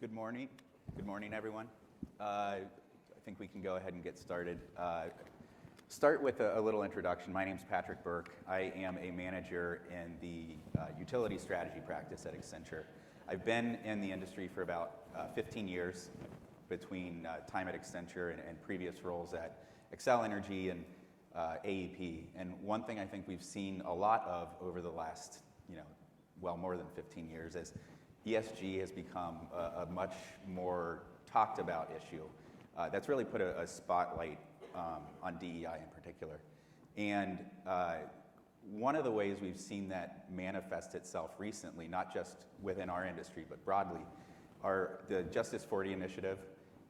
Good morning. Good morning, everyone. I think we can go ahead and get started. Start with a little introduction. My name is Patrick Burke. I am a manager in the utility strategy practice at Accenture. I've been in the industry for about 15 years between time at Accenture and previous roles at Xcel Energy and AEP. And one thing I think we've seen a lot of over the last, more than 15 years is ESG has become a much more talked about issue. That's really put a spotlight on DEI in particular. And one of the ways we've seen that manifest itself recently, not just within our industry, but broadly, are the Justice40 initiative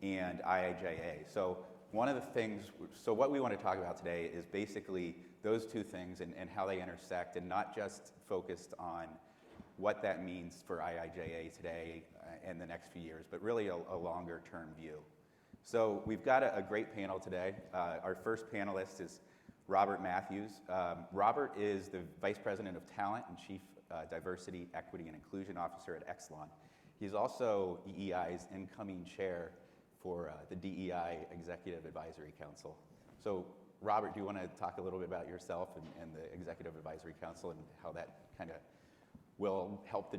and IIJA. So what we want to talk about today is basically those two things and how they intersect, and not just focused on what that means for IIJA today and the next few years, but really a longer term view. So we've got a great panel today. Our first panelist is Robert Matthews. Robert is the Vice President of Talent and Chief Diversity, Equity, and Inclusion Officer at Exelon. He's also EEI's incoming chair for the DEI Executive Advisory Council. So Robert, do you want to talk a little bit about yourself and the Executive Advisory Council and how that kind of will help the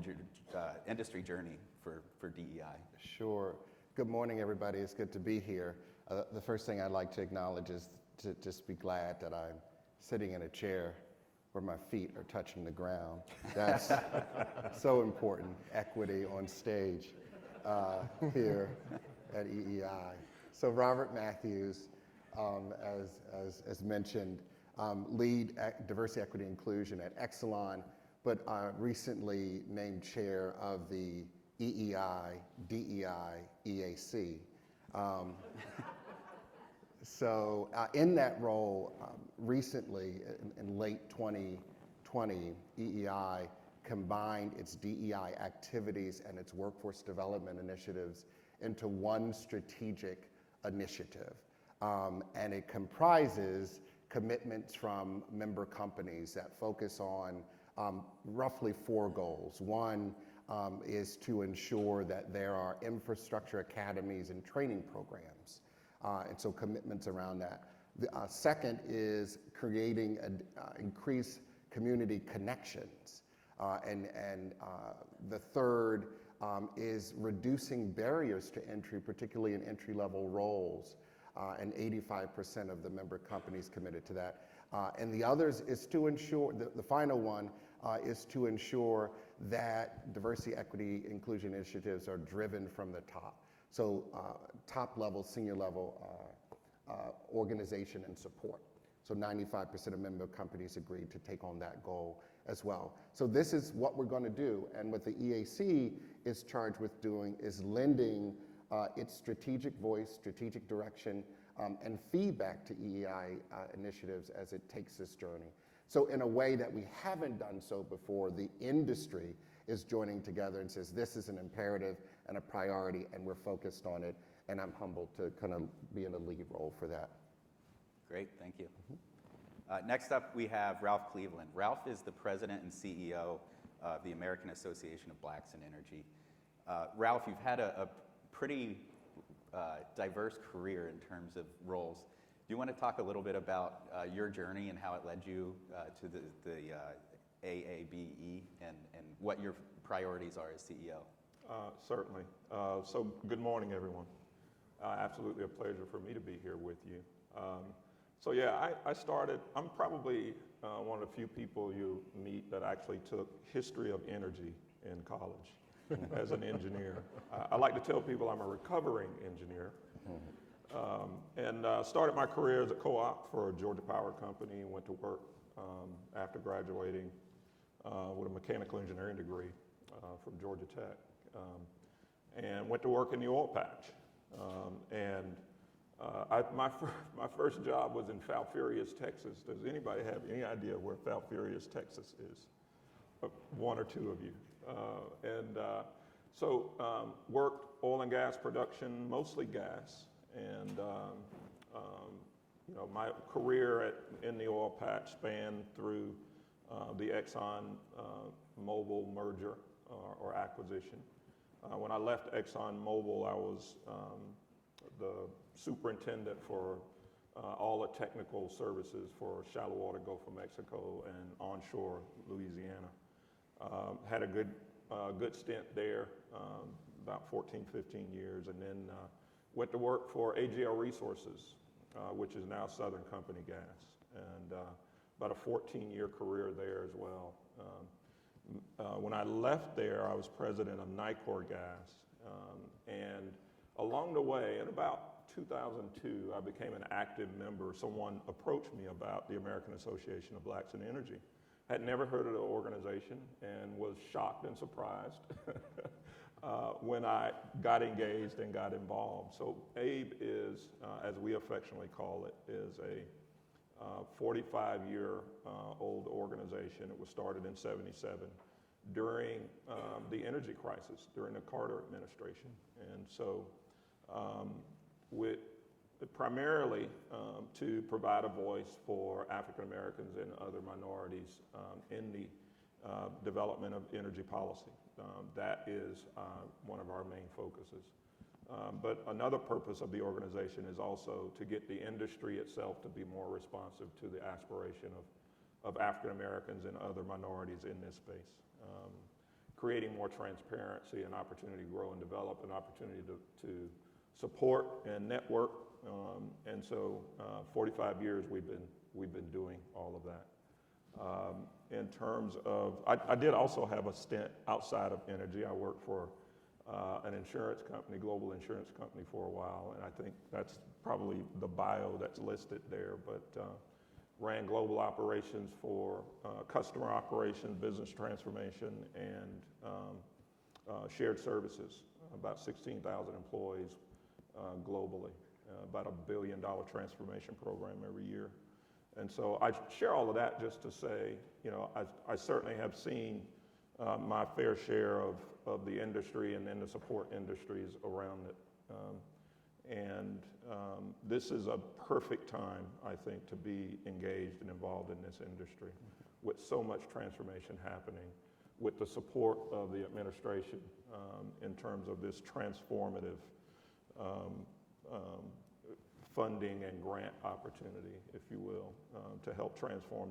industry journey for DEI? Sure. Good morning, everybody. It's good to be here. The first thing I'd like to acknowledge is to just be glad that I'm sitting in a chair where my feet are touching the ground. That's so important, equity on stage here at EEI. So Robert Matthews, as mentioned, lead Diversity, Equity, Inclusion at Exelon, but recently named chair of the EEI, DEI, EAC. So in that role, recently, in late 2020, EEI combined its DEI activities and its workforce development initiatives into one strategic initiative. And it comprises commitments from member companies that focus on roughly 4 goals. One is to ensure that there are infrastructure academies and training programs, and so commitments around that. The second is creating increased community connections, and the third is reducing barriers to entry, particularly in entry-level roles, and 85% of the member companies committed to that. And the others is to ensure, the final one is to ensure that diversity, equity, inclusion initiatives are driven from the top. So top level, senior level organization and support. So 95% of member companies agreed to take on that goal as well. So this is what we're going to do. And what the EAC is charged with doing is lending its strategic voice, strategic direction, and feedback to EEI initiatives as it takes this journey. So in a way that we haven't done so before, the industry is joining together and says this is an imperative and a priority, and we're focused on it, and I'm humbled to kind of be in a lead role for that. Great, thank you. Next up, we have Ralph Cleveland. Ralph is the president and CEO of the American Association of Blacks in Energy. Ralph, you've had a pretty diverse career in terms of roles. Do you want to talk a little bit about your journey and how it led you to the AABE and what your priorities are as CEO? Certainly. So good morning, everyone. Absolutely a pleasure for me to be here with you. I'm probably one of the few people you meet that actually took history of energy in college as an engineer. I like to tell people I'm a recovering engineer. And started my career as a co-op for Georgia Power Company, and went to work after graduating with a mechanical engineering degree from Georgia Tech, and went to work in the oil patch. My first job was in Falfurrias, Texas. Does anybody have any idea where Falfurrias, Texas is? One or two of you. Worked oil and gas production, mostly gas. And my career in the oil patch spanned through the Exxon Mobil merger or acquisition, When I left ExxonMobil, I was the superintendent for all the technical services for shallow water Gulf of Mexico and onshore Louisiana. Had a good stint there, about 14, 15 years, and then went to work for AGL Resources, which is now Southern Company Gas, and about a 14-year career there as well. When I left there, I was president of Nicor Gas, and along the way, in about 2002, I became an active member. Someone approached me about the American Association of Blacks in Energy. Had never heard of the organization and was shocked and surprised when I got engaged and got involved. So ABE is, as we affectionately call it, is a 45-year old organization. It was started in '77 during the energy crisis, during the Carter administration. And so primarily to provide a voice for African Americans and other minorities in the development of energy policy. That is one of our main focuses. But another purpose of the organization is also to get the industry itself to be more responsive to the aspiration of African Americans and other minorities in this space. Creating more transparency and opportunity to grow and develop, an opportunity to support and network. And so 45 years we've been doing all of that. In terms of, I did also have a stint outside of energy. I worked for an insurance company, global insurance company for a while, and I think that's probably the bio that's listed there, but ran global operations for customer operations, business transformation, and shared services, about 16,000 employees globally, about $1 billion transformation program every year. And so I share all of that just to say, you know, I certainly have seen my fair share of the industry and then the support industries around it. This is a perfect time, I think, to be engaged and involved in this industry with so much transformation happening, with the support of the administration in terms of this transformative funding and grant opportunity, if you will, to help transform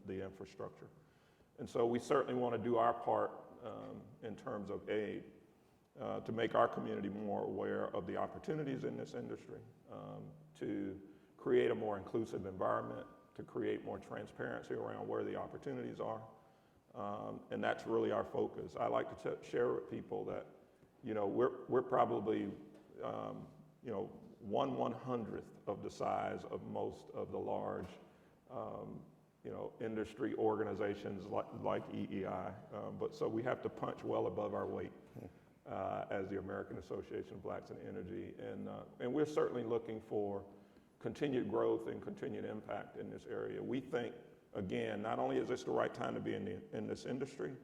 the infrastructure. And so we certainly want to do our part in terms of aid to make our community more aware of the opportunities in this industry, to create a more inclusive environment, to create more transparency around where the opportunities are. And that's really our focus. I like to share with people that, you know, we're probably, you know, 1/100th of the size of most of the large, you know, industry organizations like EEI. But so we have to punch well above our weight as the American Association of Blacks in Energy. And we're certainly looking for continued growth and continued impact in this area. We think, again, not only is this the right time to be in this industry,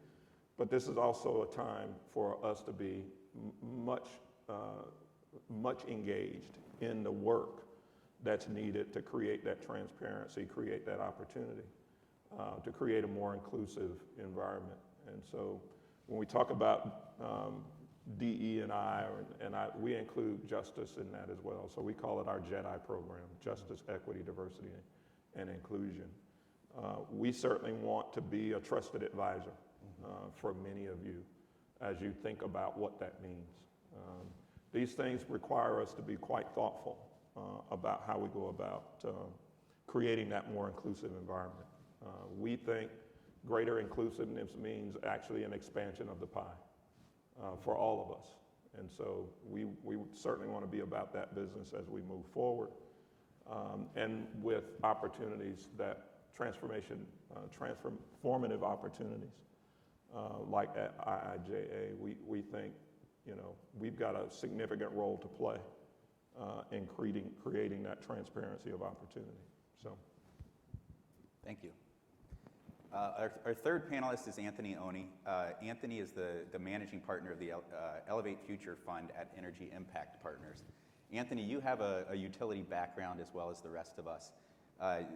but this is also a time for us to be much engaged in the work that's needed to create that transparency, create that opportunity, to create a more inclusive environment. And so when we talk about DE&I, we include justice in that as well. So we call it our JEDI program, Justice, Equity, Diversity, and Inclusion. We certainly want to be a trusted advisor for many of you as you think about what that means. These things require us to be quite thoughtful about how we go about creating that more inclusive environment. We think greater inclusiveness means actually an expansion of the pie for all of us. And so we certainly want to be about that business as we move forward. And with opportunities that transformative opportunities like at IIJA, we think, you know, we've got a significant role to play in creating that transparency of opportunity. So, thank you. Our third panelist is Anthony Oni. Anthony is the managing partner of the Elevate Future Fund at Energy Impact Partners. Anthony, you have a utility background as well as the rest of us.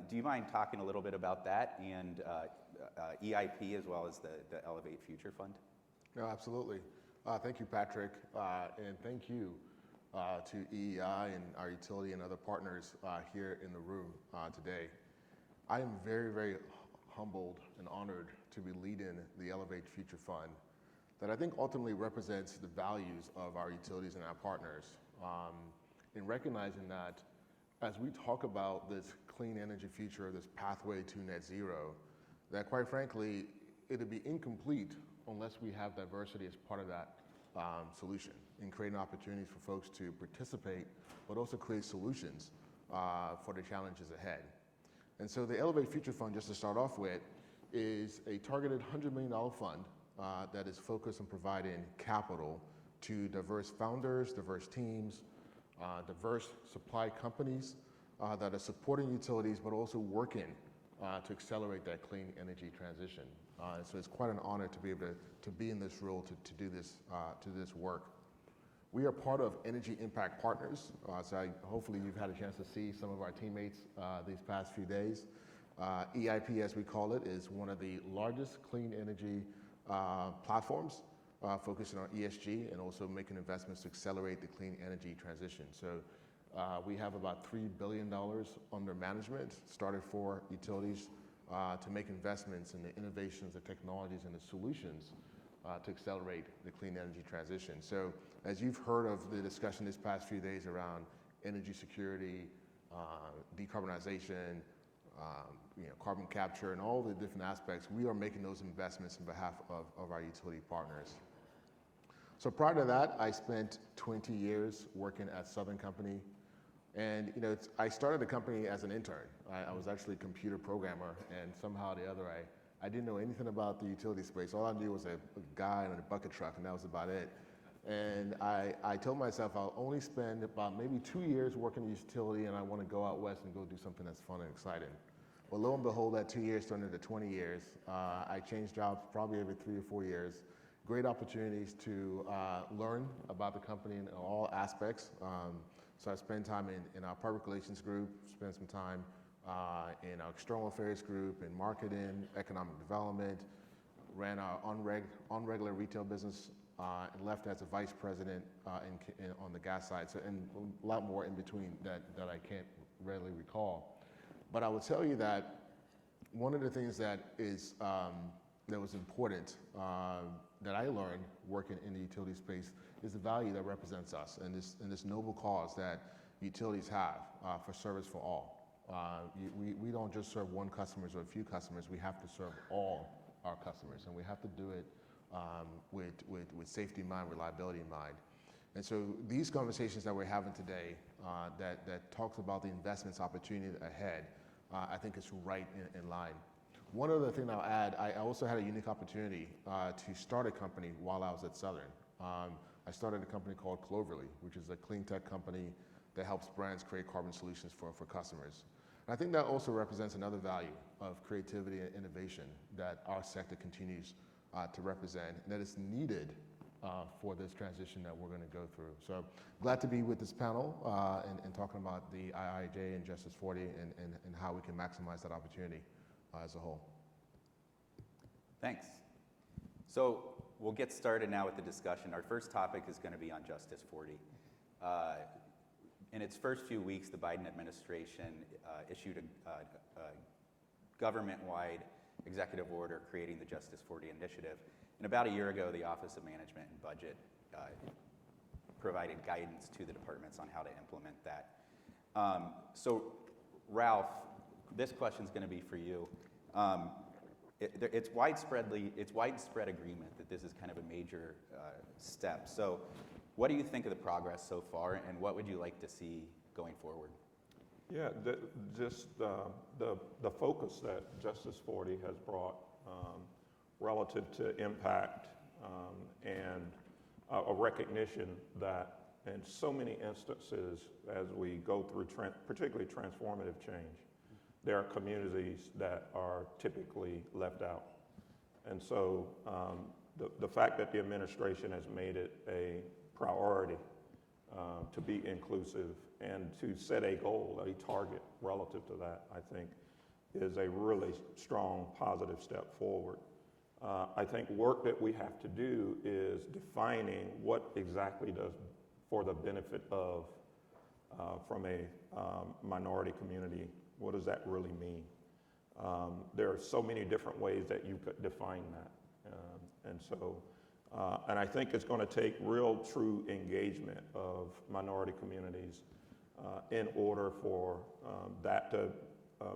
Do you mind talking a little bit about that and EIP as well as the Elevate Future Fund? No, absolutely. Thank you, Patrick, and thank you to EEI and our utility and other partners here in the room today. I am very, very humbled and honored to be leading the Elevate Future Fund that I think ultimately represents the values of our utilities and our partners in recognizing that as we talk about this clean energy future, this pathway to net zero, that quite frankly, it'd be incomplete unless we have diversity as part of that solution in creating opportunities for folks to participate, but also create solutions for the challenges ahead. And so the Elevate Future Fund, just to start off with, is a targeted $100 million fund that is focused on providing capital to diverse founders, diverse teams, diverse supply companies that are supporting utilities, but also working to accelerate that clean energy transition. So it's quite an honor to be able to be in this role to do this work. We are part of Energy Impact Partners, so hopefully you've had a chance to see some of our teammates these past few days. EIP, as we call it, is one of the largest clean energy platforms focusing on ESG and also making investments to accelerate the clean energy transition. So we have about $3 billion under management, started for utilities to make investments in the innovations, the technologies, and the solutions to accelerate the clean energy transition. So as you've heard of the discussion this past few days around energy security, decarbonization, carbon capture, and all the different aspects, we are making those investments on behalf of our utility partners. So prior to that, I spent 20 years working at Southern Company. And I started the company as an intern. I was actually a computer programmer, and somehow or the other, I didn't know anything about the utility space. All I knew was a guy in a bucket truck, and that was about it. And I told myself I'll only spend about maybe 2 years working in utility, and I want to go out west and go do something that's fun and exciting. Well, lo and behold, that 2 years turned into 20 years. I changed jobs probably every 3 or 4 years. Great opportunities to learn about the company in all aspects. So I spent time in our public relations group, spent some time in our external affairs group, in marketing, economic development, ran our unregulated retail business, and left as a vice president on the gas side. So, and a lot more in between that I can't readily recall. But I will tell you that one of the things that is that was important that I learned working in the utility space is the value that represents us and this noble cause that utilities have for service for all. We don't just serve one customer or a few customers, we have to serve all our customers, and we have to do it with safety in mind, reliability in mind. And so these conversations that we're having today that talks about the investments opportunity ahead, I think is right in line. One other thing I'll add, I also had a unique opportunity to start a company while I was at Southern. I started a company called Cloverly, which is a clean tech company that helps brands create carbon solutions for customers. And I think that also represents another value of creativity and innovation that our sector continues to represent, and that is needed for this transition that we're going to go through. So glad to be with this panel and talking about the IIJA and Justice40 and how we can maximize that opportunity as a whole. Thanks. So we'll get started now with the discussion. Our first topic is going to be on Justice40. In its first few weeks, the Biden administration issued a government-wide executive order creating the Justice40 initiative. And about a year ago, the Office of Management and Budget provided guidance to the departments on how to implement that. So Ralph, this question's going to be for you. It's widespread agreement that this is kind of a major step. So what do you think of the progress so far, and what would you like to see going forward? Yeah, just the focus that Justice40 has brought relative to impact and a recognition that in so many instances as we go through particularly transformative change, there are communities that are typically left out. And so the fact that the administration has made it a priority to be inclusive and to set a goal, a target relative to that, I think is a really strong positive step forward. I think work that we have to do is defining what exactly does for the benefit of from a minority community, what does that really mean? There are so many different ways that you could define that. And I think it's going to take real true engagement of minority communities in order for that to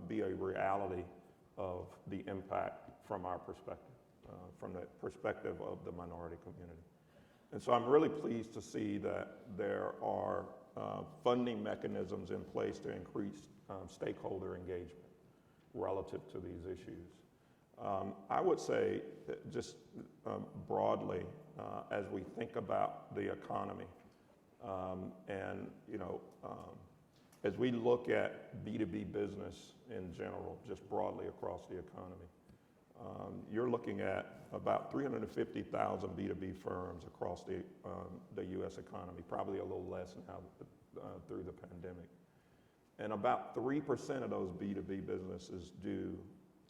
be a reality of the impact from our perspective, from the perspective of the minority community. And so I'm really pleased to see that there are funding mechanisms in place to increase stakeholder engagement relative to these issues. I would say that just broadly, as we think about the economy, and as we look at B2B business in general, just broadly across the economy, you're looking at about 350,000 B2B firms across the U.S. economy, probably a little less now through the pandemic. And about 3% of those B2B businesses do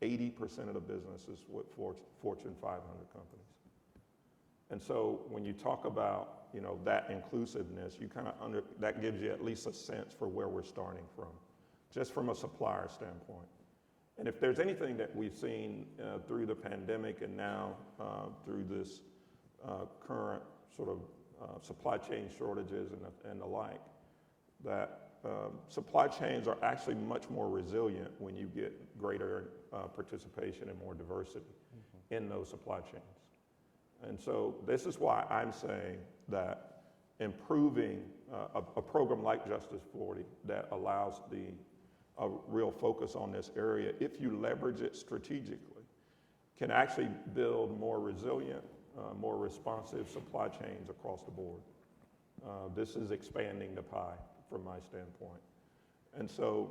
80% of the businesses with Fortune 500 companies. And so when you talk about that inclusiveness, you kind of that gives you at least a sense for where we're starting from, just from a supplier standpoint. And if there's anything that we've seen through the pandemic and now through this current sort of supply chain shortages and the like, that supply chains are actually much more resilient when you get greater participation and more diversity in those supply chains. And so this is why I'm saying that improving a program like Justice40 that allows a real focus on this area, if you leverage it strategically, can actually build more resilient, more responsive supply chains across the board. This is expanding the pie from my standpoint. And so,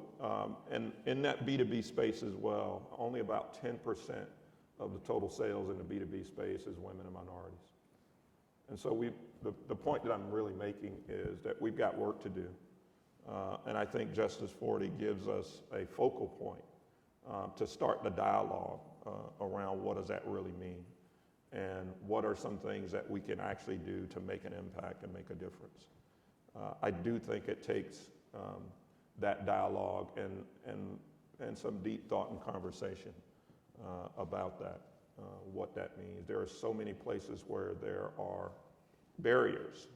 and in that B2B space as well, only about 10% of the total sales in the B2B space is women and minorities. And so the point that I'm really making is that we've got work to do. And I think Justice40 gives us a focal point to start the dialogue around what does that really mean and what are some things that we can actually do to make an impact and make a difference. I do think it takes that dialogue and some deep thought and conversation about that, what that means. There are so many places where there are barriers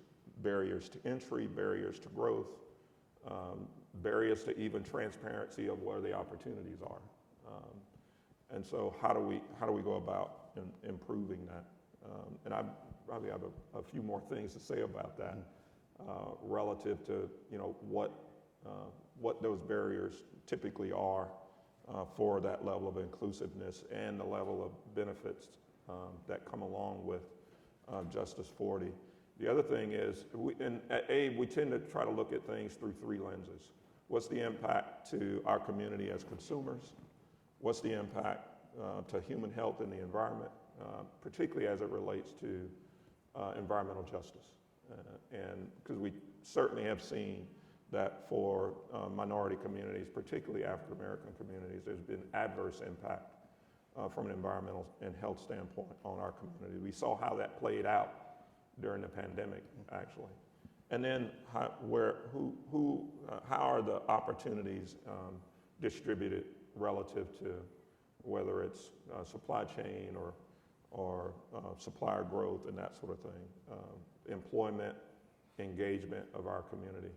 to entry, barriers to growth, barriers to even transparency of where the opportunities are. And so how do we go about improving that? And I probably have a few more things to say about that relative to what those barriers typically are for that level of inclusiveness and the level of benefits that come along with Justice40. The other thing is, at ABE, we tend to try to look at things through three lenses. What's the impact to our community as consumers? What's the impact to human health and the environment, particularly as it relates to environmental justice? And because we certainly have seen that for minority communities, particularly African American communities, there's been adverse impact from an environmental and health standpoint on our community. We saw how that played out during the pandemic, actually. And then how are the opportunities distributed relative to whether it's supply chain or supplier growth and that sort of thing, employment, engagement of our community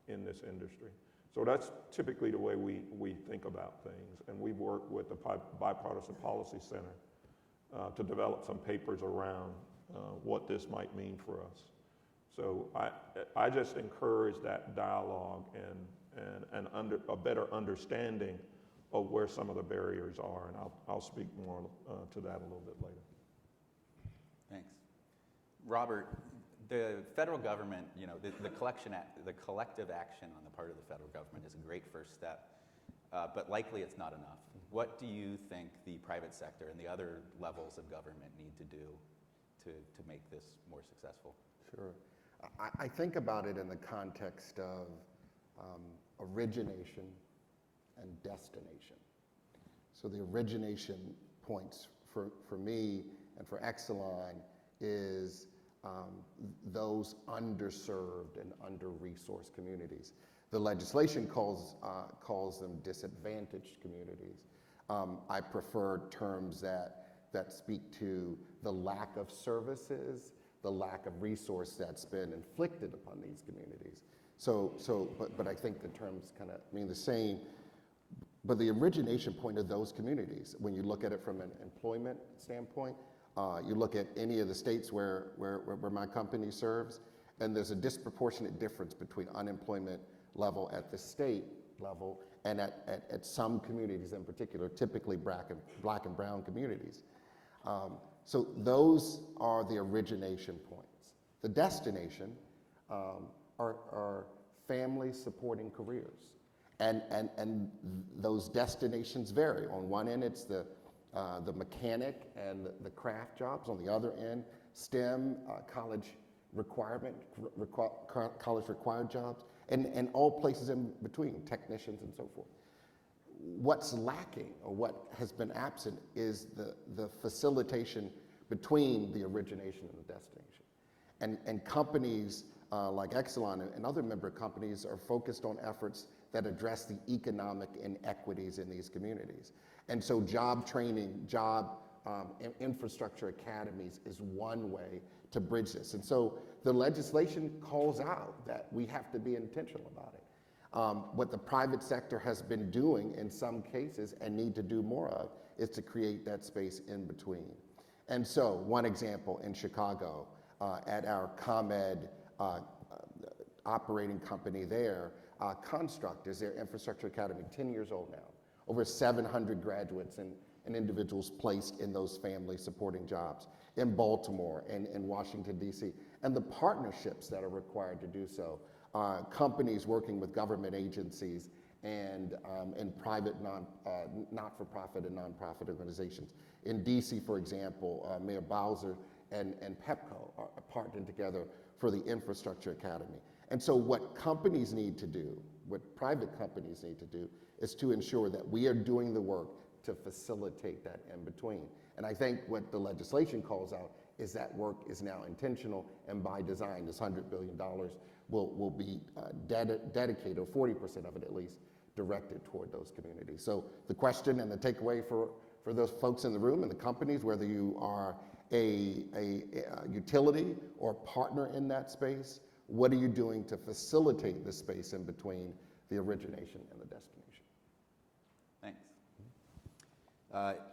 in this industry. So that's typically the way we think about things. And we've worked with the Bipartisan Policy Center to develop some papers around what this might mean for us. So I just encourage that dialogue and a better understanding of where some of the barriers are, and I'll speak more to that a little bit later. Thanks. Robert, the federal government, the collective action on the part of the federal government is a great first step, but likely it's not enough. What do you think the private sector and the other levels of government need to do to make this more successful? Sure. I think about it in the context of origination and destination. So the origination points for me and for Exelon is those underserved and under-resourced communities. The legislation calls them disadvantaged communities. I prefer terms that speak to the lack of services, the lack of resource that's been inflicted upon these communities. But I think the terms kind of mean the same. But the origination point of those communities, when you look at it from an employment standpoint, you look at any of the states where my company serves, and there's a disproportionate difference between unemployment level at the state level and at some communities in particular, typically black and brown communities. So those are the origination points. The destination are families supporting careers. And those destinations vary. On one end, it's the mechanic and the craft jobs. On the other end, STEM, college required jobs, and all places in between, technicians and so forth. What's lacking, or what has been absent, is the facilitation between the origination and the destination. And companies like Exelon and other member companies are focused on efforts that address the economic inequities in these communities. And so job training, infrastructure academies is one way to bridge this. And so the legislation calls out that we have to be intentional about it. What the private sector has been doing in some cases and need to do more of is to create that space in between. And so one example in Chicago, at our ComEd operating company there, Construct is their infrastructure academy, 10 years old now. Over 700 graduates and individuals placed in those family supporting jobs in Baltimore and in Washington, D.C. And the partnerships that are required to do so, companies working with government agencies and private not-for-profit and nonprofit organizations. In D.C., for example, Mayor Bowser and Pepco are partnering together for the Infrastructure Academy. And so what companies need to do, what private companies need to do, is to ensure that we are doing the work to facilitate that in between. And I think what the legislation calls out is that work is now intentional, and by design, this $100 billion will be dedicated, or 40% of it at least, directed toward those communities. So the question and the takeaway for those folks in the room and the companies, whether you are a utility or partner in that space, what are you doing to facilitate the space in between the origination and the destination? Thanks.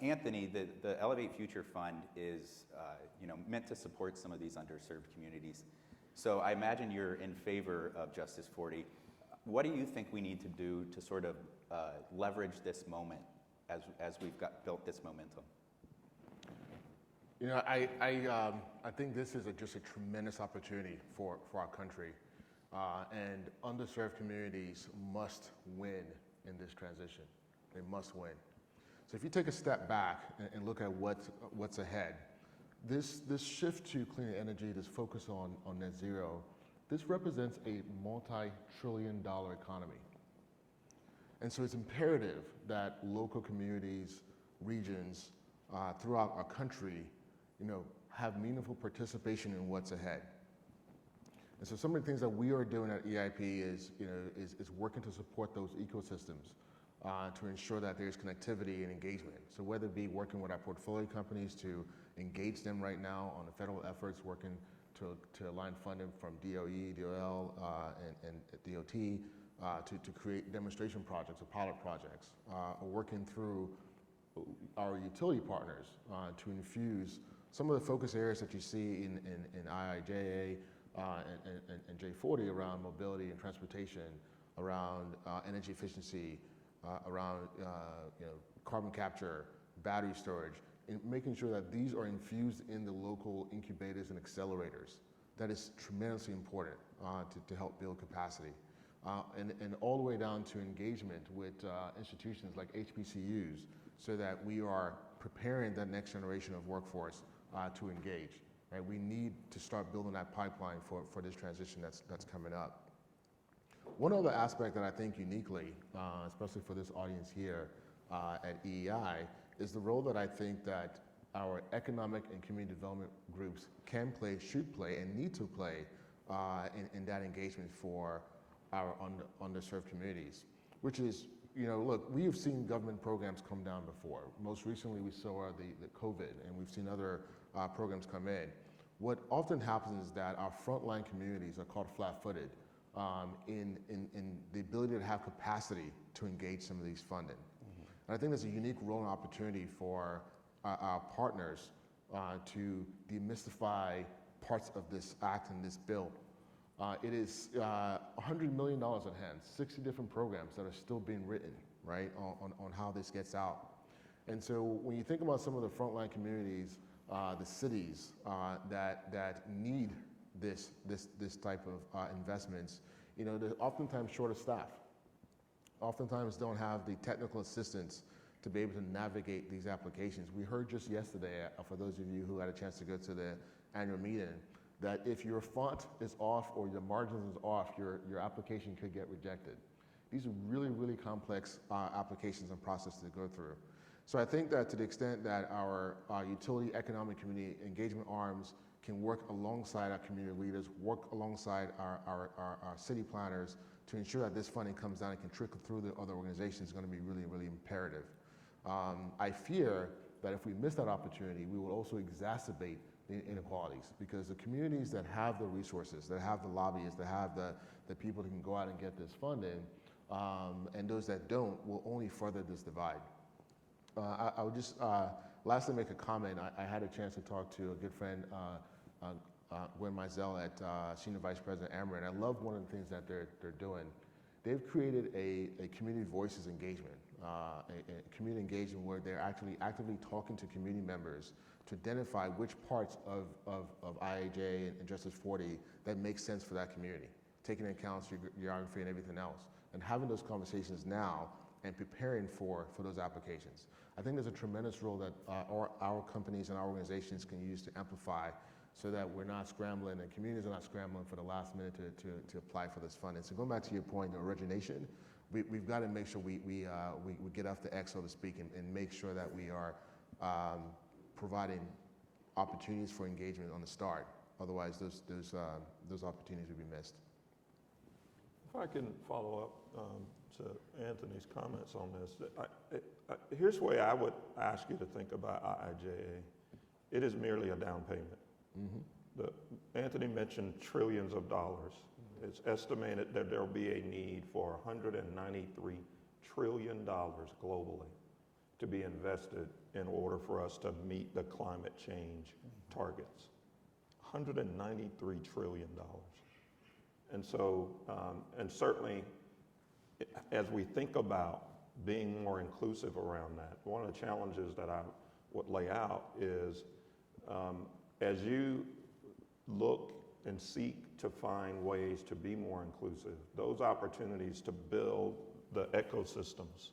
Anthony, the Elevate Future Fund is meant to support some of these underserved communities. So I imagine you're in favor of Justice 40. What do you think we need to do to sort of leverage this moment as we've built this momentum? You know, I think this is just a tremendous opportunity for our country, and underserved communities must win in this transition. They must win. So if you take a step back and look at what's ahead, this shift to clean energy, this focus on net zero, this represents a multi-trillion-dollar economy. And so it's imperative that local communities, regions throughout our country, have meaningful participation in what's ahead. And so some of the things that we are doing at EIP is working to support those ecosystems to ensure that there's connectivity and engagement. So whether it be working with our portfolio companies to engage them right now on the federal efforts, working to align funding from DOE, DOL, and DOT to create demonstration projects or pilot projects, or working through our utility partners to infuse some of the focus areas that you see in IIJA and J40 around mobility and transportation, around energy efficiency, around carbon capture, battery storage, and making sure that these are infused in the local incubators and accelerators. That is tremendously important to help build capacity. And all the way down to engagement with institutions like HBCUs, so that we are preparing that next generation of workforce to engage. Right? We need to start building that pipeline for this transition that's coming up. One other aspect that I think uniquely, especially for this audience here at EEI, is the role that I think that our economic and community development groups can play, should play, and need to play in that engagement for our underserved communities, which is, look, we have seen government programs come down before. Most recently, we saw the COVID, and we've seen other programs come in. What often happens is that our frontline communities are called flat-footed in the ability to have capacity to engage some of these funding. And I think there's a unique role and opportunity for our partners to demystify parts of this act and this bill. It is $100 million at hand, 60 different programs that are still being written, right, on how this gets out. And so when you think about some of the frontline communities, the cities that need this type of investments, they're oftentimes short of staff. Oftentimes don't have the technical assistance to be able to navigate these applications. We heard just yesterday, for those of you who had a chance to go to the annual meeting, that if your font is off or your margins is off, your application could get rejected. These are really, really complex applications and processes to go through. So I think that to the extent that our utility, economic, community engagement arms can work alongside our community leaders, work alongside our city planners to ensure that this funding comes down and can trickle through the other organizations is going to be really, really imperative. I fear that if we miss that opportunity, we will also exacerbate the inequalities, because the communities that have the resources, that have the lobbyists, that have the people that can go out and get this funding, and those that don't will only further this divide. I would just lastly make a comment. I had a chance to talk to a good friend, Gwen Mizell at Senior Vice President Amber, and I love one of the things that they're doing. They've created a community voices engagement, a community engagement where they're actually actively talking to community members to identify which parts of IIJA and Justice40 that make sense for that community, taking into account geography and everything else, and having those conversations now and preparing for those applications. I think there's a tremendous role that our companies and our organizations can use to amplify, so that we're not scrambling and communities are not scrambling for the last minute to apply for this funding. So going back to your point, the origination, we've got to make sure we get off the X, so to speak, and make sure that we are providing opportunities for engagement on the start. Otherwise, those opportunities will be missed. If I can follow up to Anthony's comments on this, here's the way I would ask you to think about IIJA. It is merely a down payment. Anthony mentioned trillions of dollars. It's estimated that there will be a need for $193 trillion globally to be invested in order for us to meet the climate change targets. $193 trillion. And so, and certainly, as we think about being more inclusive around that, one of the challenges that I would lay out is, as you look and seek to find ways to be more inclusive, those opportunities to build the ecosystems,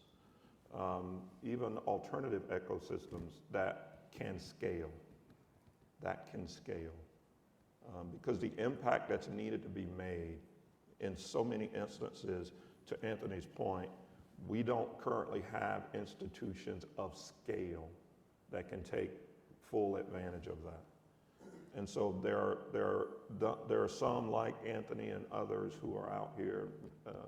even alternative ecosystems that can scale, because the impact that's needed to be made in so many instances, to Anthony's point, we don't currently have institutions of scale that can take full advantage of that. And so there are some like Anthony and others who are out here,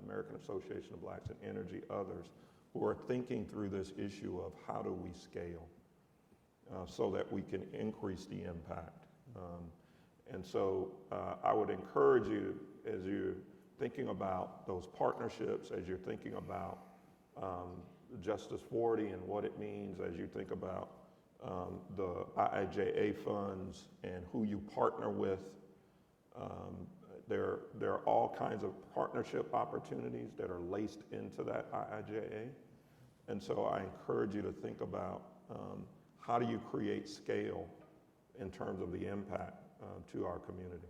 American Association of Blacks in Energy, others, who are thinking through this issue of how do we scale so that we can increase the impact. And so I would encourage you, as you're thinking about those partnerships, as you're thinking about Justice40 and what it means, as you think about the IIJA funds and who you partner with. There are all kinds of partnership opportunities that are laced into that IIJA. And so I encourage you to think about how do you create scale in terms of the impact to our community.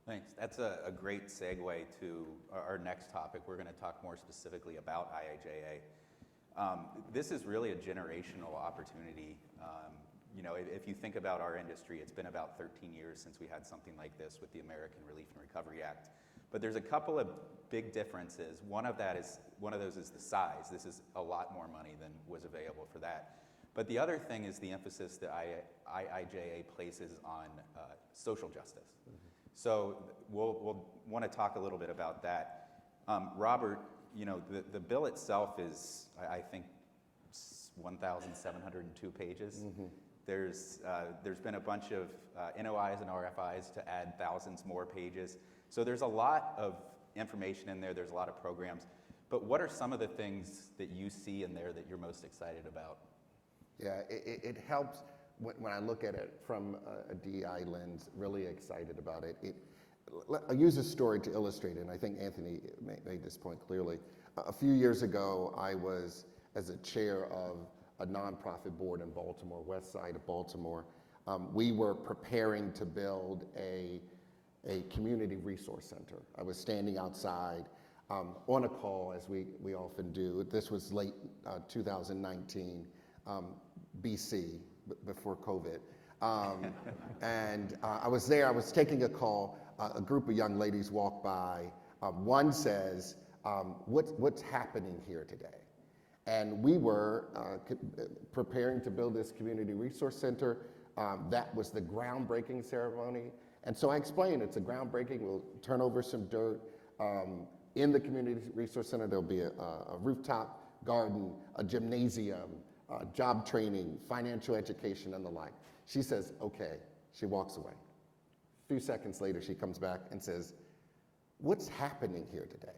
Thanks. That's a great segue to our next topic. We're going to talk more specifically about IIJA. This is really a generational opportunity. If you think about our industry, it's been about 13 years since we had something like this with the American Relief and Recovery Act. But there's a couple of big differences. One of those is the size. This is a lot more money than was available for that. But the other thing is the emphasis that IIJA places on social justice. So we'll want to talk a little bit about that. Robert, you know, the bill itself is, I think, 1,702 pages. There's been a bunch of NOIs and RFIs to add thousands more pages. So there's a lot of information in there. There's a lot of programs. But what are some of the things that you see in there that you're most excited about? Yeah, it helps when I look at it from a DEI lens, really excited about it. I'll use a story to illustrate it, and I think Anthony made this point clearly. A few years ago, I was as a chair of a nonprofit board in Baltimore, west side of Baltimore. We were preparing to build a community resource center. I was standing outside on a call, as we often do. This was late 2019, BC, before COVID. And I was there, I was taking a call. A group of young ladies walked by. One says, what's happening here today? And we were preparing to build this community resource center. That was the groundbreaking ceremony. And so I explained, it's a groundbreaking, we'll turn over some dirt. In the community resource center, there'll be a rooftop garden, a gymnasium, job training, financial education, and the like. She says, okay. She walks away. A few seconds later, she comes back and says, what's happening here today?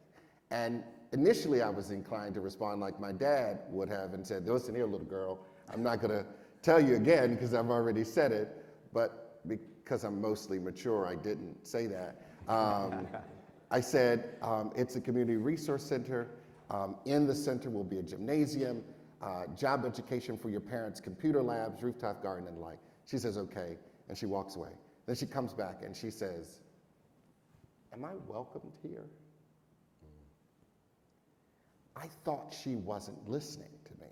And initially, I was inclined to respond like my dad would have and said, listen here, little girl, I'm not going to tell you again because I've already said it, but because I'm mostly mature, I didn't say that. I said, it's a community resource center. In the center will be a gymnasium, job education for your parents, computer labs, rooftop garden, and the like. She says, okay, and she walks away. Then she comes back and she says, am I welcomed here? I thought she wasn't listening to me.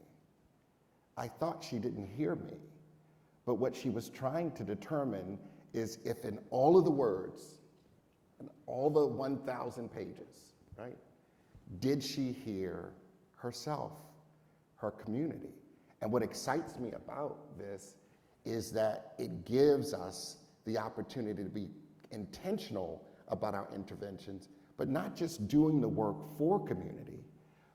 I thought she didn't hear me. But what she was trying to determine is if in all of the words, in all the 1,000 pages, right, did she hear herself, her community? And what excites me about this is that it gives us the opportunity to be intentional about our interventions, but not just doing the work for community,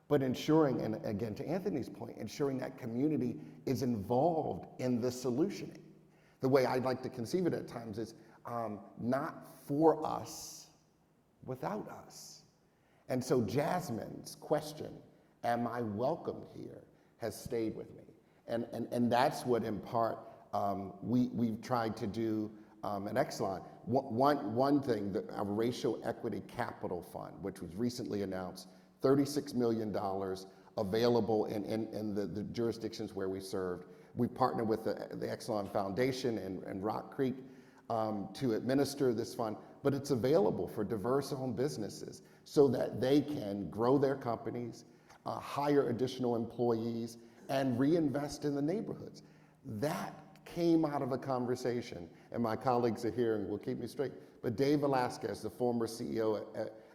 but ensuring, and again, to Anthony's point, ensuring that community is involved in the solutioning. The way I'd like to conceive it at times is not for us, without us. And so Jasmine's question, am I welcome here, has stayed with me. And that's what in part we've tried to do at Exelon. One thing, our Racial Equity Capital Fund, which was recently announced, $36 million available in the jurisdictions where we served. We partnered with the Exelon Foundation and Rock Creek to administer this fund, but it's available for diverse-owned businesses so that they can grow their companies, hire additional employees, and reinvest in the neighborhoods. That came out of a conversation, and my colleagues are here and will keep me straight, but Dave Velasquez, the former CEO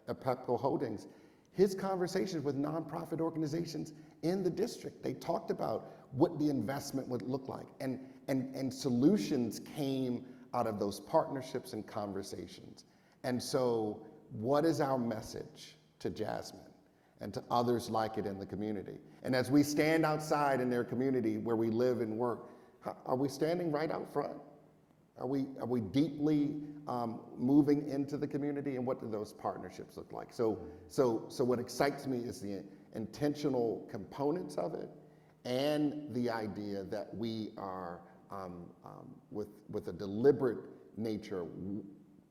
at Pepco Holdings, his conversations with nonprofit organizations in the district, they talked about what the investment would look like, and solutions came out of those partnerships and conversations. And so what is our message to Jasmine and to others like it in the community? And as we stand outside in their community where we live and work, are we standing right out front? Are we deeply moving into the community, and what do those partnerships look like? So what excites me is the intentional components of it, and the idea that we are with a deliberate nature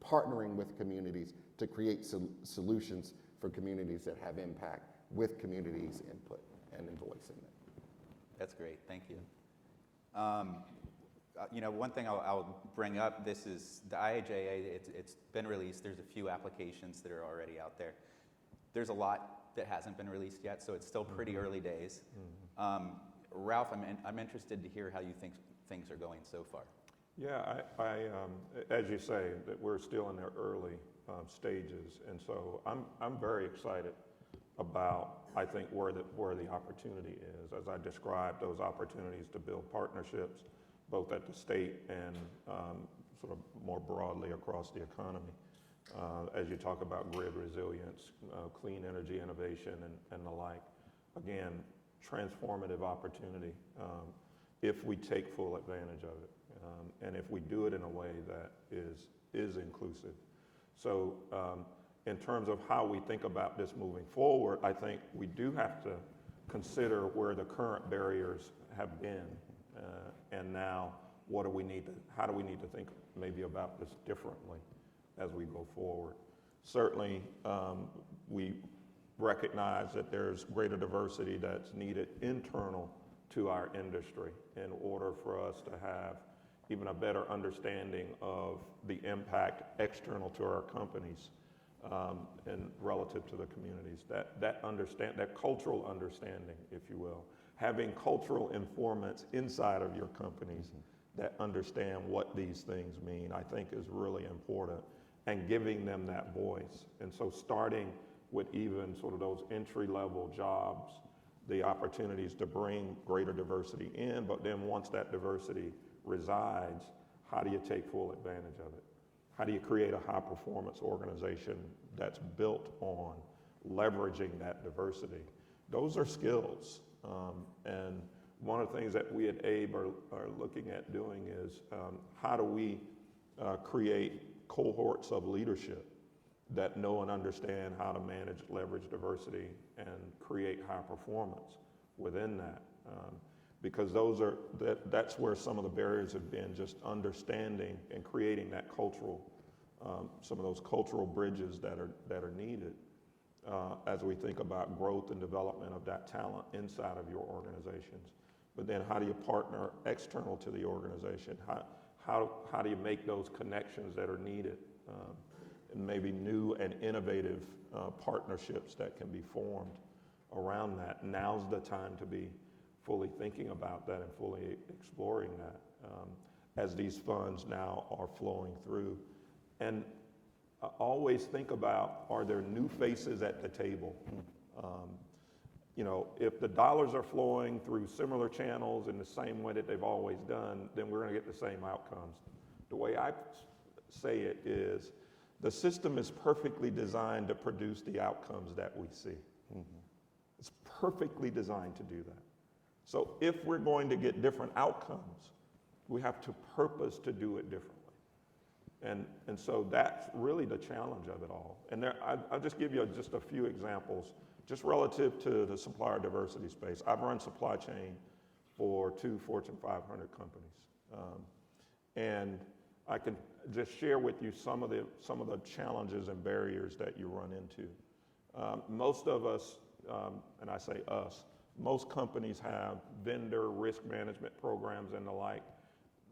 partnering with communities to create solutions for communities that have impact with communities' input and voice in it. That's great, thank you. You know, one thing I'll bring up, this is the IIJA, it's been released. There's a few applications that are already out there. There's a lot that hasn't been released yet, so it's still pretty early days. Ralph, I'm interested to hear how you think things are going so far. Yeah, I as you say, that we're still in their early stages, and so I'm very excited about, I think, where the opportunity is. As I described, those opportunities to build partnerships, both at the state and sort of more broadly across the economy. As you talk about grid resilience, clean energy innovation, and the like. Again, transformative opportunity if we take full advantage of it, and if we do it in a way that is inclusive. So in terms of how we think about this moving forward, I think we do have to consider where the current barriers have been, and now how do we need to think maybe about this differently as we go forward. Certainly, we recognize that there's greater diversity that's needed internal to our industry in order for us to have even a better understanding of the impact external to our companies and relative to the communities. That cultural understanding, if you will, having cultural informants inside of your companies that understand what these things mean, I think is really important, and giving them that voice. And so starting with even sort of those entry-level jobs, the opportunities to bring greater diversity in, but then once that diversity resides, how do you take full advantage of it? How do you create a high-performance organization that's built on leveraging that diversity? Those are skills. And one of the things that we at ABE are looking at doing is how do we create cohorts of leadership that know and understand how to manage, leverage diversity, and create high performance within that. Because that's where some of the barriers have been, just understanding and creating that cultural, some of those cultural bridges that are needed as we think about growth and development of that talent inside of your organizations. But then how do you partner external to the organization? How do you make those connections that are needed? And maybe new and innovative partnerships that can be formed around that. Now's the time to be fully thinking about that and fully exploring that as these funds now are flowing through. And always think about, are there new faces at the table? You know, if the dollars are flowing through similar channels in the same way that they've always done, then we're going to get the same outcomes. The way I say it is, the system is perfectly designed to produce the outcomes that we see. It's perfectly designed to do that. So if we're going to get different outcomes, we have to purpose to do it differently. And so that's really the challenge of it all. And I'll just give you just a few examples, just relative to the supplier diversity space. I've run supply chain for 2 Fortune 500 companies. And I can just share with you some of the challenges and barriers that you run into. Most of us, and I say us, most companies have vendor risk management programs and the like,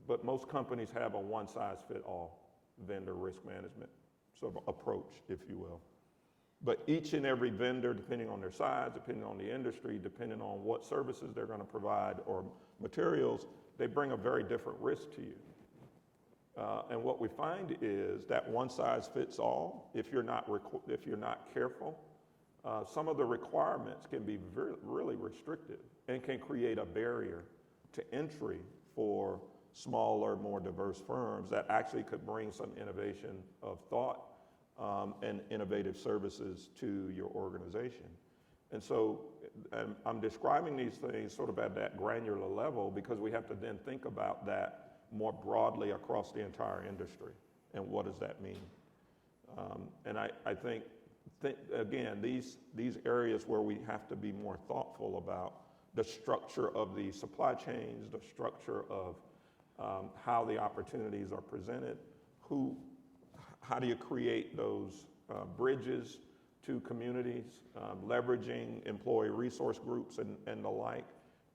but most companies have a one-size-fits-all vendor risk management sort of approach, if you will. But each and every vendor, depending on their size, depending on the industry, depending on what services they're going to provide or materials, they bring a very different risk to you. And what we find is that one size fits all, if you're not careful, some of the requirements can be really restrictive and can create a barrier to entry for smaller, more diverse firms that actually could bring some innovation of thought and innovative services to your organization. And so I'm describing these things sort of at that granular level because we have to then think about that more broadly across the entire industry. And what does that mean? And I think again, these areas where we have to be more thoughtful about the structure of the supply chains, the structure of how the opportunities are presented, how do you create those bridges to communities, leveraging employee resource groups and the like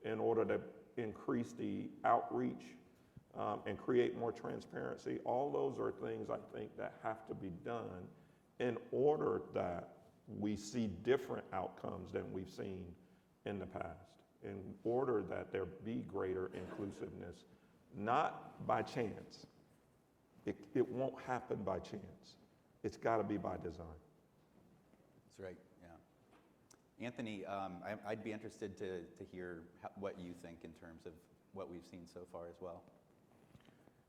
in order to increase the outreach and create more transparency. All those are things I think that have to be done in order that we see different outcomes than we've seen in the past, in order that there be greater inclusiveness, not by chance. It won't happen by chance. It's got to be by design. That's right, yeah. Anthony, I'd be interested to hear what you think in terms of what we've seen so far as well.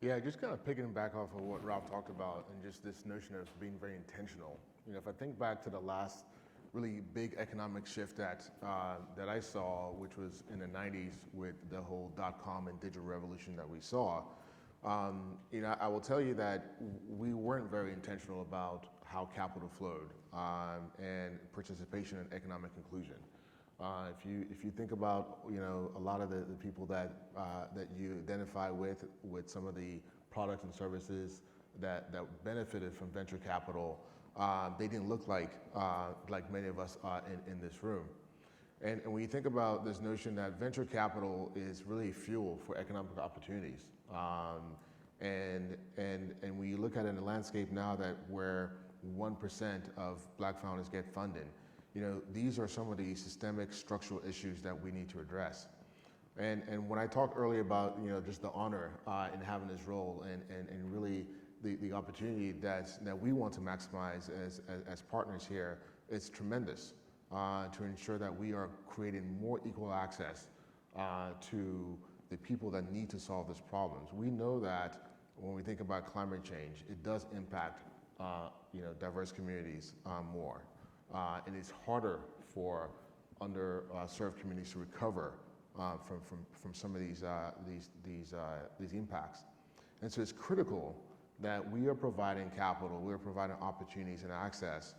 Yeah, just kind of picking back off of what Ralph talked about and just this notion of being very intentional. If I think back to the last really big economic shift that I saw, which was in the 90s with the whole .com and digital revolution that we saw, I will tell you that we weren't very intentional about how capital flowed and participation in economic inclusion. If you think about a lot of the people that you identify with some of the products and services that benefited from venture capital, they didn't look like many of us in this room. And when you think about this notion that venture capital is really fuel for economic opportunities, and when you look at it in the landscape now that where 1% of Black founders get funded, these are some of the systemic structural issues that we need to address. And when I talked earlier about just the honor in having this role and really the opportunity that we want to maximize as partners here, it's tremendous to ensure that we are creating more equal access to the people that need to solve these problems. We know that when we think about climate change, it does impact diverse communities more. And it's harder for underserved communities to recover from some of these impacts. And so it's critical that we are providing capital, we are providing opportunities and access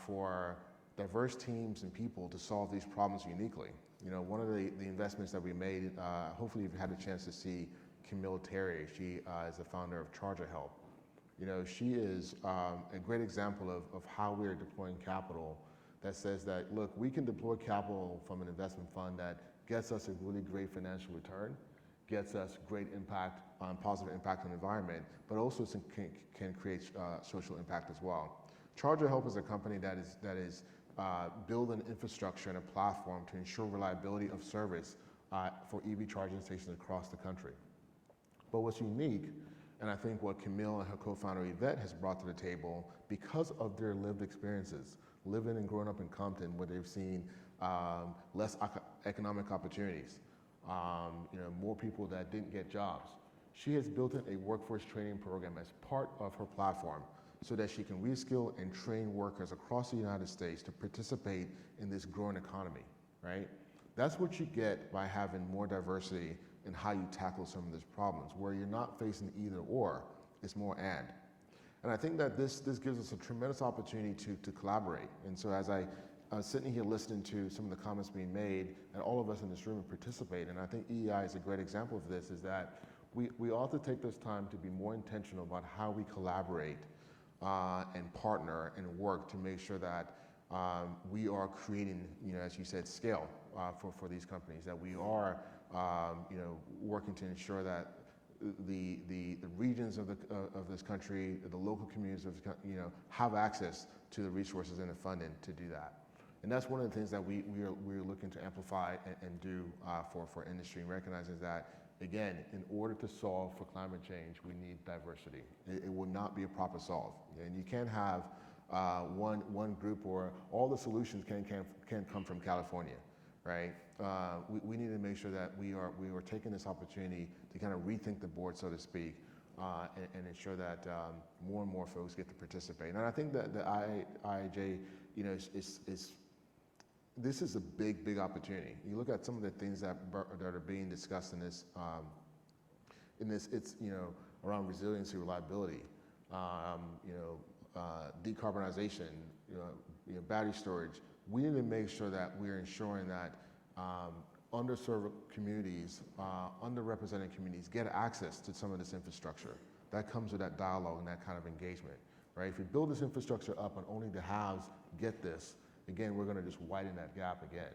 for diverse teams and people to solve these problems uniquely. One of the investments that we made, hopefully you've had a chance to see Camille Terry. She is the founder of Charger Help. She is a great example of how we are deploying capital that says that, look, we can deploy capital from an investment fund that gets us a really great financial return, gets us great impact, positive impact on the environment, but also can create social impact as well. Charger Help is a company that is building infrastructure and a platform to ensure reliability of service for EV charging stations across the country. But what's unique, and I think what Camille and her co-founder Yvette has brought to the table, because of their lived experiences, living and growing up in Compton, where they've seen less economic opportunities, more people that didn't get jobs. She has built in a workforce training program as part of her platform so that she can reskill and train workers across the United States to participate in this growing economy, right? That's what you get by having more diversity in how you tackle some of these problems, where you're not facing either or, it's more and. And I think that this gives us a tremendous opportunity to collaborate. And so as I was sitting here listening to some of the comments being made, and all of us in this room participate, and I think EEI is a great example of this, is that we ought to take this time to be more intentional about how we collaborate and partner and work to make sure that we are creating, as you said, scale for these companies, that we are working to ensure that the regions of this country, the local communities of have access to the resources and the funding to do that. And that's one of the things that we're looking to amplify and do for industry, and recognizing that, again, in order to solve for climate change, we need diversity. It will not be a proper solve. And you can't have one group, or all the solutions can't come from California, right? We need to make sure that we are taking this opportunity to kind of rethink the board, so to speak, and ensure that more and more folks get to participate. And I think that the IIJA, this is a big opportunity. You look at some of the things that are being discussed in this, it's around resiliency, reliability, decarbonization, battery storage. We need to make sure that we're ensuring that underserved communities, underrepresented communities get access to some of this infrastructure. That comes with that dialogue and that kind of engagement, right? If we build this infrastructure up and only the haves get this, again, we're going to just widen that gap again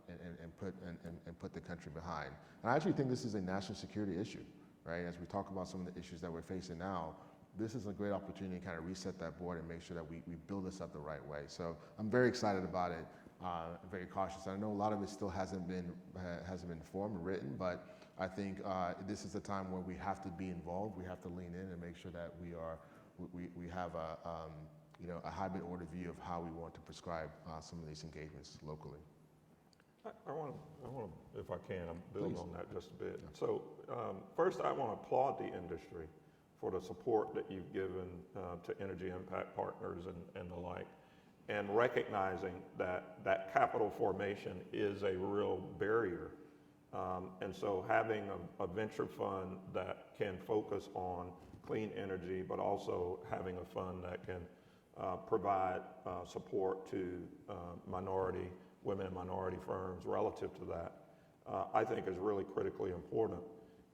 and put the country behind. And I actually think this is a national security issue, right? As we talk about some of the issues that we're facing now, this is a great opportunity to kind of reset that board and make sure that we build this up the right way. So I'm very excited about it, very cautious. I know a lot of it still hasn't been formed or written, but I think this is a time where we have to be involved. We have to lean in and make sure that we have a hybrid order view of how we want to prescribe some of these engagements locally. I want to, if I can, build Please. on that just a bit. So first, I want to applaud the industry for the support that you've given to energy impact partners and the like, and recognizing that capital formation is a real barrier. And so having a venture fund that can focus on clean energy, but also having a fund that can provide support to women and minority firms relative to that, I think is really critically important.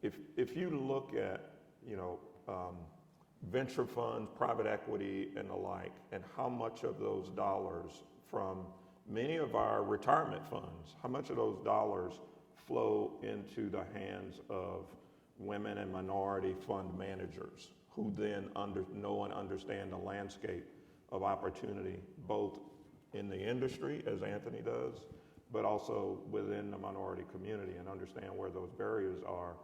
If you look at, venture funds, private equity and the like, and how much of those dollars from many of our retirement funds, how much of those dollars flow into the hands of women and minority fund managers who then know and understand the landscape of opportunity, both in the industry, as Anthony does, but also within the minority community, and understand where those barriers are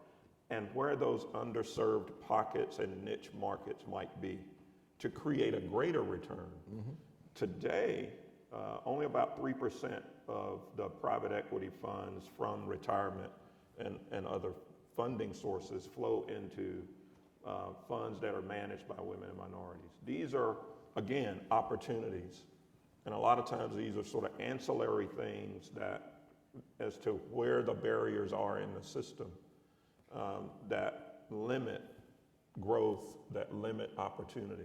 and where those underserved pockets and niche markets might be to create a greater return. Mm-hmm. Today, only about 3% of the private equity funds from retirement and other funding sources flow into funds that are managed by women and minorities. These are, again, opportunities. And a lot of times these are sort of ancillary things that, as to where the barriers are in the system, that limit growth, that limit opportunity.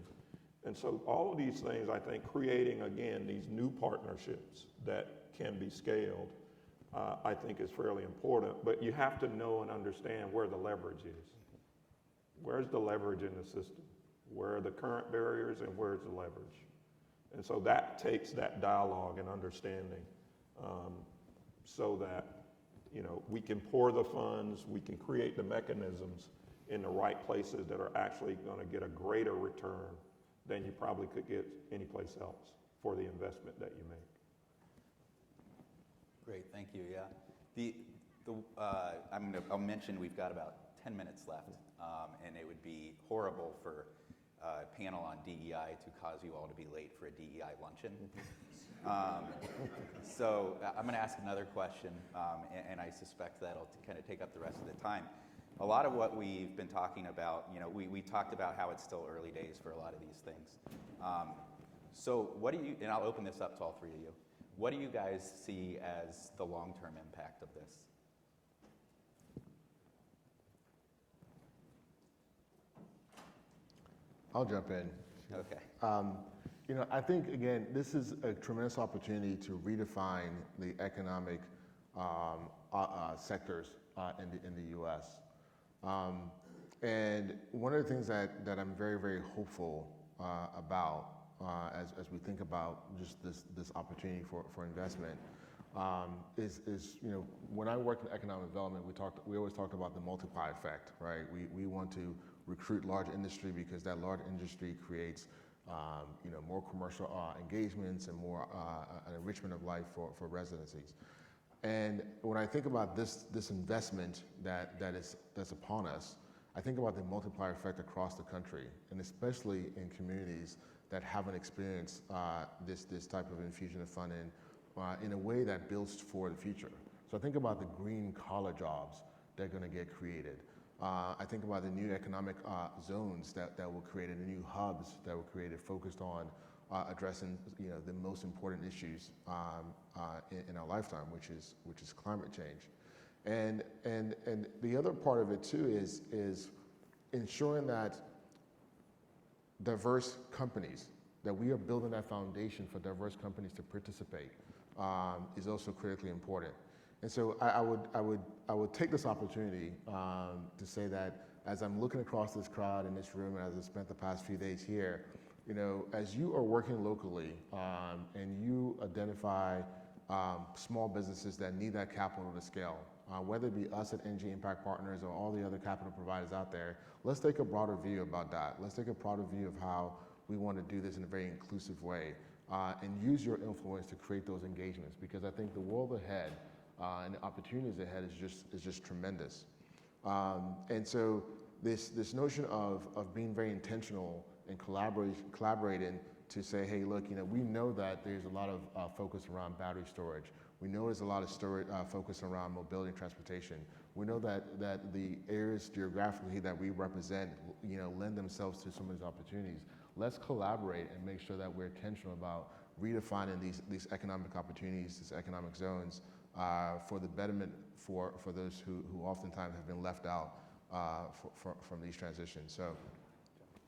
And so all of these things, I think, creating, again, these new partnerships that can be scaled, I think is fairly important. But you have to know and understand where the leverage is. Where's the leverage in the system? Where are the current barriers and where's the leverage? And so that takes that dialogue and understanding so that we can pour the funds, we can create the mechanisms in the right places that are actually going to get a greater return than you probably could get anyplace else for the investment that you make. Great, thank you. Yeah, I'll mention we've got about 10 minutes left, and it would be horrible for a panel on DEI to cause you all to be late for a DEI luncheon. So I'm going to ask another question, and I suspect that'll kind of take up the rest of the time. A lot of what we've been talking about, we talked about how it's still early days for a lot of these things. So what do you, and I'll open this up to all three of you, what do you guys see as the long-term impact of this? I'll jump in. Okay. I think, again, this is a tremendous opportunity to redefine the economic sectors in the U.S. And one of the things that I'm very, very hopeful about as we think about just this opportunity for investment is when I worked in economic development, we always talked about the multiplier effect, right? We want to recruit large industry because that large industry creates more commercial engagements and more an enrichment of life for residencies. And when I think about this investment that's upon us, I think about the multiplier effect across the country, and especially in communities that haven't experienced this type of infusion of funding in a way that builds for the future. So I think about the green collar jobs that are going to get created. I think about the new economic zones that will create, and the new hubs that will create, focused on addressing the most important issues in our lifetime, which is climate change. And the other part of it too is ensuring that diverse companies, that we are building that foundation for diverse companies to participate is also critically important. And so I would take this opportunity to say that as I'm looking across this crowd in this room, and as I've spent the past few days here, as you are working locally and you identify small businesses that need that capital to scale, whether it be us at Energy Impact Partners or all the other capital providers out there, let's take a broader view about that. Let's take a broader view of how we want to do this in a very inclusive way and use your influence to create those engagements, because I think the world ahead and the opportunities ahead is just tremendous. And so this notion of being very intentional and collaborating to say, hey, look, we know that there's a lot of focus around battery storage. We know there's a lot of focus around mobility and transportation. We know that the areas geographically that we represent, lend themselves to some of these opportunities. Let's collaborate and make sure that we're intentional about redefining these economic opportunities, these economic zones, for the betterment for those who oftentimes have been left out from these transitions. So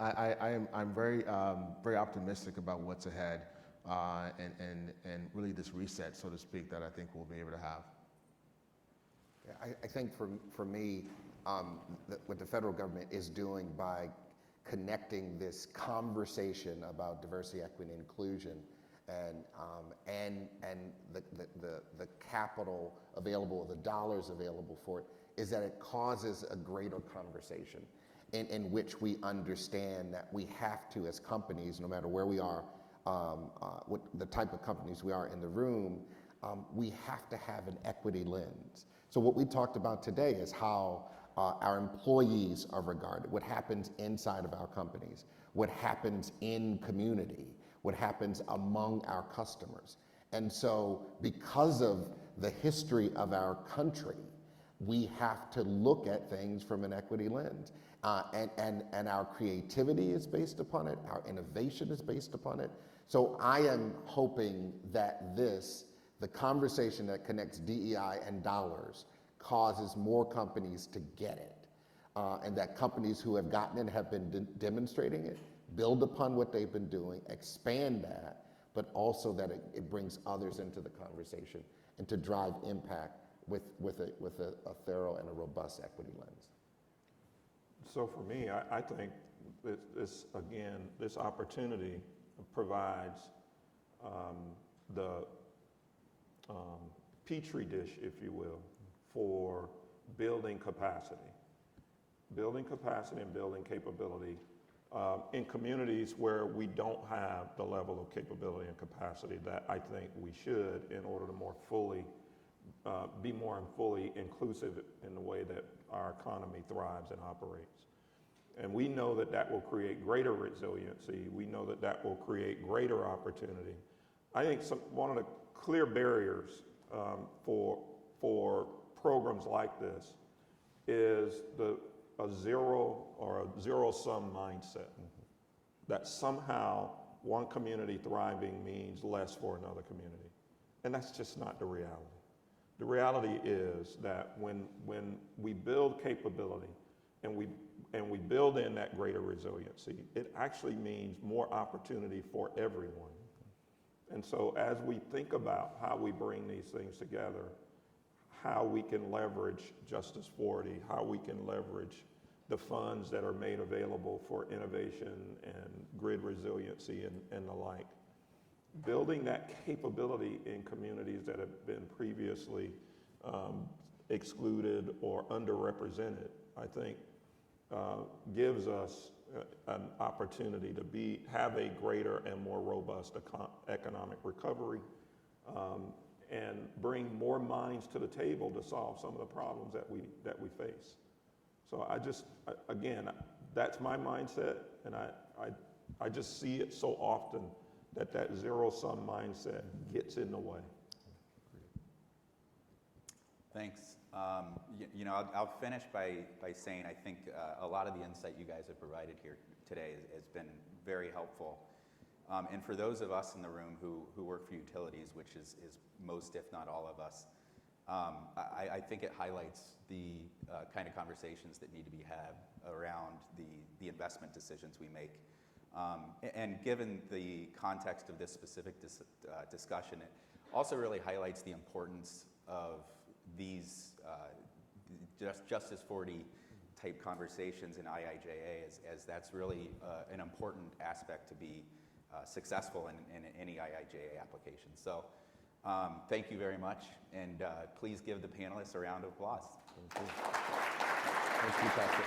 I'm very optimistic about what's ahead, and really this reset, so to speak, that I think we'll be able to have. I think for me, what the federal government is doing by connecting this conversation about diversity, equity, and inclusion, and the capital available, the dollars available for it, is that it causes a greater conversation in which we understand that we have to, as companies, no matter where we are, what the type of companies we are in the room, we have to have an equity lens. So what we talked about today is how our employees are regarded, what happens inside of our companies, what happens in community, what happens among our customers. And so because of the history of our country, we have to look at things from an equity lens. And our creativity is based upon it, our innovation is based upon it. So I am hoping that the conversation that connects DEI and dollars causes more companies to get it. And that companies who have gotten it have been demonstrating it, build upon what they've been doing, expand that, but also that it brings others into the conversation and to drive impact with a thorough and a robust equity lens. So for me, I think this opportunity provides the petri dish, if you will, for building capacity and building capability in communities where we don't have the level of capability and capacity that I think we should, in order to be more fully inclusive in the way that our economy thrives and operates. And we know that will create greater resiliency. We know that will create greater opportunity. I think one of the clear barriers for programs like this is a zero-sum mindset, that somehow one community thriving means less for another community. And that's just not the reality. The reality is that when we build capability and we build in that greater resiliency, it actually means more opportunity for everyone. And so as we think about how we bring these things together, how we can leverage Justice40, how we can leverage the funds that are made available for innovation and grid resiliency and the like, building that capability in communities that have been previously excluded or underrepresented, I think gives us an opportunity to have a greater and more robust economic recovery, and bring more minds to the table to solve some of the problems that we face. So again, that's my mindset, and I just see it so often that zero-sum mindset gets in the way. Thanks. I'll finish by saying I think a lot of the insight you guys have provided here today has been very helpful. And for those of us in the room who work for utilities, which is most, if not all of us, I think it highlights the kind of conversations that need to be had around the investment decisions we make. And given the context of this specific discussion, it also really highlights the importance of these Justice40 type conversations in IIJA, as that's really an important aspect to be successful in any IIJA application. So thank you very much, and please give the panelists a round of applause. Thank you, Patrick.